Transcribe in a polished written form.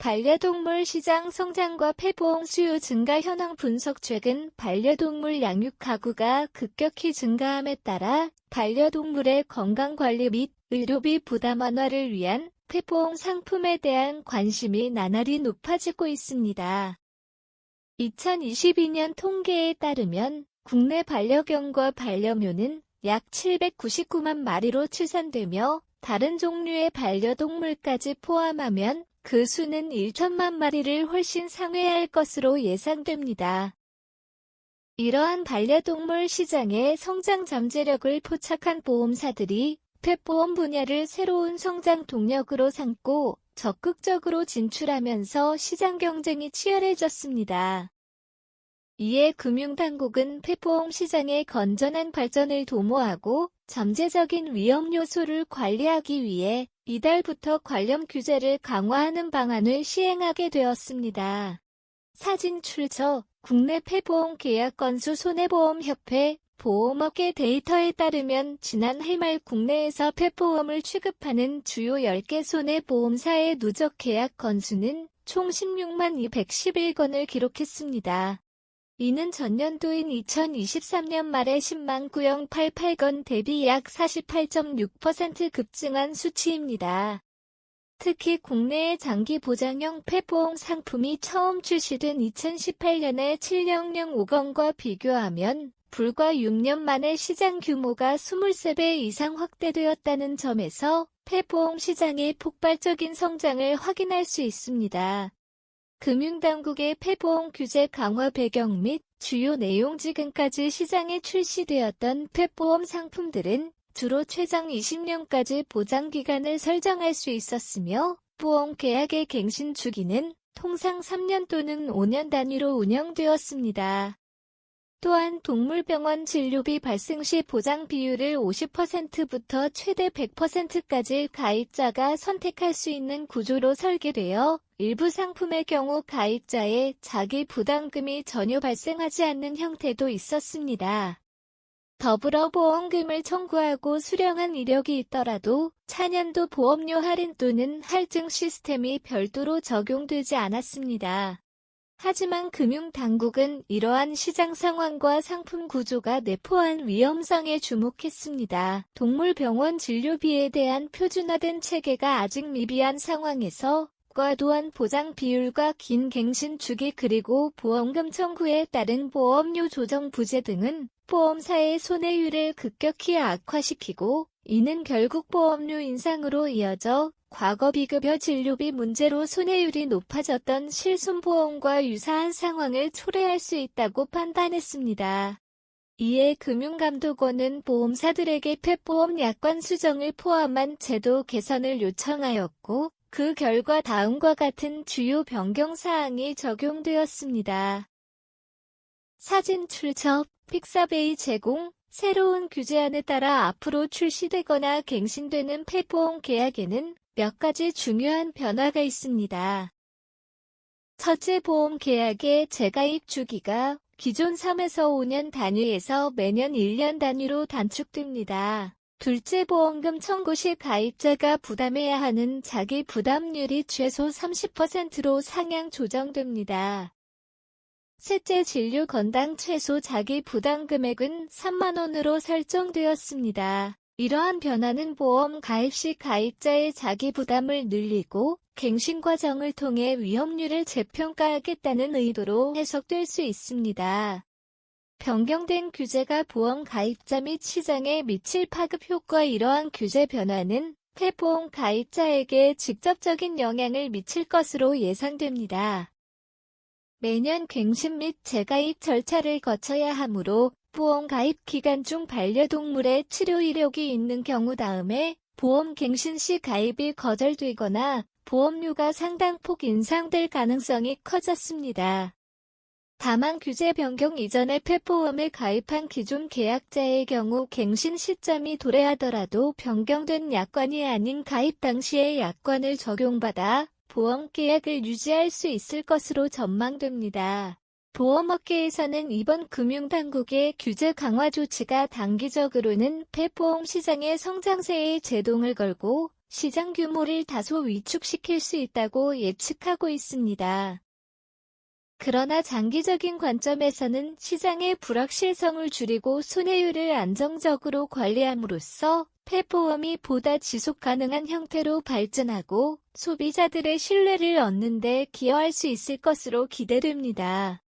반려동물 시장 성장과 펫보험 수요 증가 현황 분석. 최근 반려동물 양육 가구가 급격히 증가함에 따라 반려동물의 건강관리 및 의료비 부담 완화를 위한 펫보험 상품에 대한 관심이 나날이 높아지고 있습니다. 2022년 통계에 따르면 국내 반려견과 반려묘는 약 799만 마리로 추산되며 다른 종류의 반려동물까지 포함하면 그 수는 1천만 마리를 훨씬 상회할 것으로 예상됩니다. 이러한 반려동물 시장의 성장 잠재력을 포착한 보험사들이 펫보험 분야를 새로운 성장 동력으로 삼고 적극적으로 진출하면서 시장 경쟁이 치열해졌습니다. 이에 금융당국은 펫보험 시장의 건전한 발전을 도모하고 잠재적인 위험 요소를 관리하기 위해 이달부터 관련 규제를 강화하는 방안을 시행하게 되었습니다. 사진 출처 국내 펫보험 계약 건수 손해보험협회 보험업계 데이터에 따르면 지난 해말 국내에서 펫보험을 취급하는 주요 10개 손해보험사의 누적 계약 건수는 총 16만 211건을 기록했습니다. 이는 전년도인 2023년 말의 10만 9088건 대비 약 48.6% 급증한 수치입니다. 특히 국내의 장기 보장형 펫보험 상품이 처음 출시된 2018년의 70005건과 비교하면 불과 6년 만에 시장 규모가 23배 이상 확대되었다는 점에서 펫보험 시장의 폭발적인 성장을 확인할 수 있습니다. 금융당국의 펫보험 규제 강화 배경 및 주요 내용. 지금까지 시장에 출시되었던 펫보험 상품들은 주로 최장 20년까지 보장기간을 설정할 수 있었으며 보험 계약의 갱신 주기는 통상 3년 또는 5년 단위로 운영되었습니다. 또한 동물병원 진료비 발생 시 보장 비율을 50%부터 최대 100%까지 가입자가 선택할 수 있는 구조로 설계되어 일부 상품의 경우 가입자의 자기 부담금이 전혀 발생하지 않는 형태도 있었습니다. 더불어 보험금을 청구하고 수령한 이력이 있더라도 차년도 보험료 할인 또는 할증 시스템이 별도로 적용되지 않았습니다. 하지만 금융당국은 이러한 시장 상황과 상품 구조가 내포한 위험성에 주목했습니다. 동물병원 진료비에 대한 표준화된 체계가 아직 미비한 상황에서 과도한 보장 비율과 긴 갱신 주기 그리고 보험금 청구에 따른 보험료 조정 부재 등은 보험사의 손해율을 급격히 악화시키고 이는 결국 보험료 인상으로 이어져 과거 비급여 진료비 문제로 손해율이 높아졌던 실손보험과 유사한 상황을 초래할 수 있다고 판단했습니다. 이에 금융감독원은 보험사들에게 펫보험 약관 수정을 포함한 제도 개선을 요청하였고 그 결과 다음과 같은 주요 변경사항이 적용되었습니다. 사진 출처 픽사베이 제공 새로운 규제안에 따라 앞으로 출시되거나 갱신되는 펫보험 계약에는 몇 가지 중요한 변화가 있습니다. 첫째, 보험 계약의 재가입 주기가 기존 3에서 5년 단위에서 매년 1년 단위로 단축됩니다. 둘째, 보험금 청구 시 가입자가 부담해야 하는 자기 부담률이 최소 30%로 상향 조정됩니다. 셋째, 진료 건당 최소 자기 부담 금액은 3만 원으로 설정되었습니다. 이러한 변화는 보험 가입 시 가입자의 자기 부담을 늘리고 갱신 과정을 통해 위험률을 재평가하겠다는 의도로 해석될 수 있습니다. 변경된 규제가 보험 가입자 및 시장에 미칠 파급 효과. 이러한 규제 변화는 펫보험 가입자에게 직접적인 영향을 미칠 것으로 예상됩니다. 매년 갱신 및 재가입 절차를 거쳐야 하므로 보험 가입 기간 중 반려동물의 치료 이력이 있는 경우 다음에 보험 갱신 시 가입이 거절되거나 보험료가 상당폭 인상될 가능성이 커졌습니다. 다만 규제 변경 이전에 펫보험을 가입한 기존 계약자의 경우 갱신 시점이 도래하더라도 변경된 약관이 아닌 가입 당시의 약관을 적용받아 보험 계약을 유지할 수 있을 것으로 전망됩니다. 보험업계에서는 이번 금융당국의 규제 강화 조치가 단기적으로는 펫보험 시장의 성장세에 제동을 걸고 시장 규모를 다소 위축시킬 수 있다고 예측하고 있습니다. 그러나 장기적인 관점에서는 시장의 불확실성을 줄이고 손해율을 안정적으로 관리함으로써 플랫폼이 보다 지속 가능한 형태로 발전하고 소비자들의 신뢰를 얻는 데 기여할 수 있을 것으로 기대됩니다.